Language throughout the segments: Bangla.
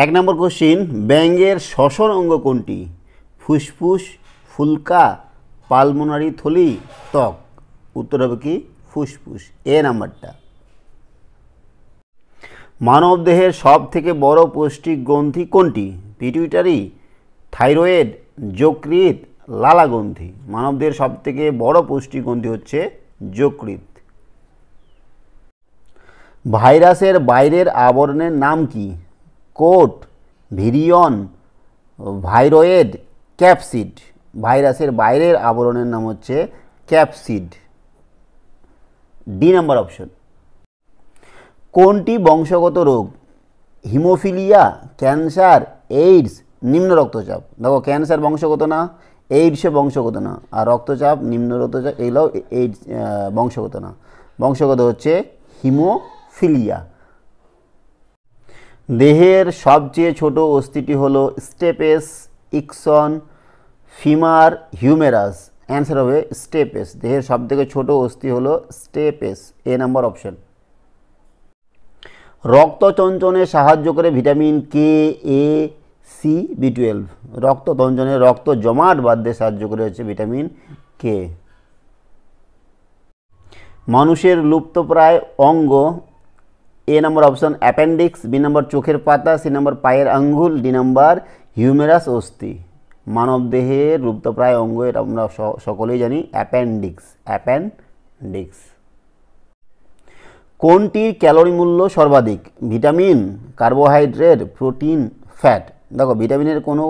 এক নম্বর কোশ্চিন, ব্যাঙের শ্বসন অঙ্গ কোনটি? ফুসফুস, ফুলকা, পালমোনারি থলি, ত্বক। উত্তর হবে কি ফুসফুস, এ নাম্বারটা। মানবদেহের সব থেকে বড় পৌষ্টিক গ্রন্থি কোনটি? পিটুইটারি, থাইরয়েড, যকৃৎ, লালাগ্রন্থি। মানবদেহের সব থেকে বড় পৌষ্টিক গ্রন্থি হচ্ছে যকৃৎ। ভাইরাসের বাইরের আবরণের নাম কি? Coat, virion, viroid, capsid. ভাইরাসের বাইরের আবরণের নাম হচ্ছে ক্যাপসিড, ডি নাম্বার অপশন। কোনটি বংশগত রোগ? হিমোফিলিয়া, ক্যান্সার, এইডস, নিম্ন রক্তচাপ। দেখো ক্যান্সার বংশগত না, এইডসও বংশগত না, আর রক্তচাপ, নিম্ন রক্তচাপ এগুলোও এইডস বংশগত না। বংশগত হচ্ছে হিমোফিলিয়া। দেহের সবচেয়ে ছোট অস্থিটি হলো স্টেপেস, ইকসন, ফিমার, হিউমেরাস। অ্যান্সার হবে স্টেপেস। দেহের সবথেকে ছোট অস্থি হলো স্টেপেস, এ নাম্বার অপশন। রক্ত চঞ্চনে সাহায্য করে ভিটামিন কে, এ, সি, বি12। রক্ত চঞ্চনে, রক্ত জমাট বাঁধতে সাহায্য করে হচ্ছে ভিটামিন কে। মানুষের লুপ্তপ্রায় অঙ্গ, A number option appendix, B number চোখের পাতা, সি নাম্বার পায়ের আঙ্গুল, ডি নাম্বার হিউমেরাস অস্থি। মানবদেহের লুপ্তপ্রায় অঙ্গ, এটা আমরা সকলেই জানি অ্যাপেন্ডিক্স, অ্যাপেন্ডিক্স। কোনটির ক্যালোরি মূল্য সর্বাধিক? Vitamin, carbohydrate, protein, fat. দেখো ভিটামিনের কোনো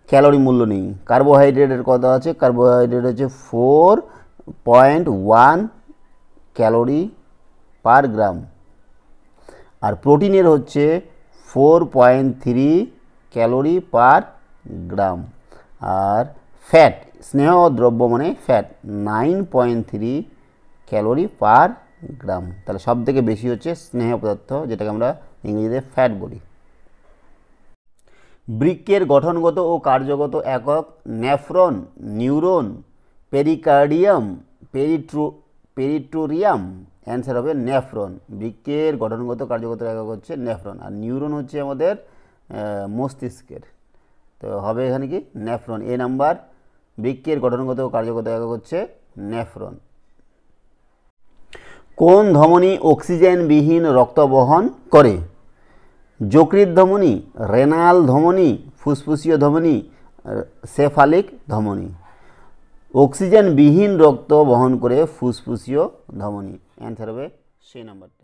ক্যালোরি মূল্য নেই। কার্বোহাইড্রেটের কথা আছে, কার্বোহাইড্রেট হচ্ছে 4.1 ক্যালোরি পার গ্রাম, আর প্রোটিনের হচ্ছে 4.3 ক্যালোরি পার গ্রাম, আর ফ্যাট, স্নেহ দ্রব্য মানে ফ্যাট, 9.3 ক্যালোরি পার গ্রাম। তাহলে সব থেকে বেশি হচ্ছে স্নেহ পদার্থ, যেটাকে আমরা ইংরেজিতে ফ্যাট বলি। বৃক্কের গঠনগত ও কার্যগত একক নেফ্রন, নিউরন, পেরিকার্ডিয়াম, পেরিটোরিয়াম। অ্যান্সার হবে নেফ্রন। বৃক্কের গঠনগত কার্যগত একক হচ্ছে নেফ্রন, আর নিউরন হচ্ছে আমাদের মস্তিষ্কের। তো হবে এখানে কি নেফ্রন, এ নাম্বার। বৃক্কের গঠনগত ও কার্যগত একক হচ্ছে নেফ্রন। কোন ধমনী অক্সিজেনবিহীন রক্ত বহন করে? যকৃৎ ধমনী, রেনাল ধমনী, ফুসফুসীয় ধমনী, সেফালিক ধমনী। অক্সিজেনবিহীন রক্ত বহন করে ফুসফুসীয় ধমনী। অ্যান্সার হবে সেই নাম্বারটা।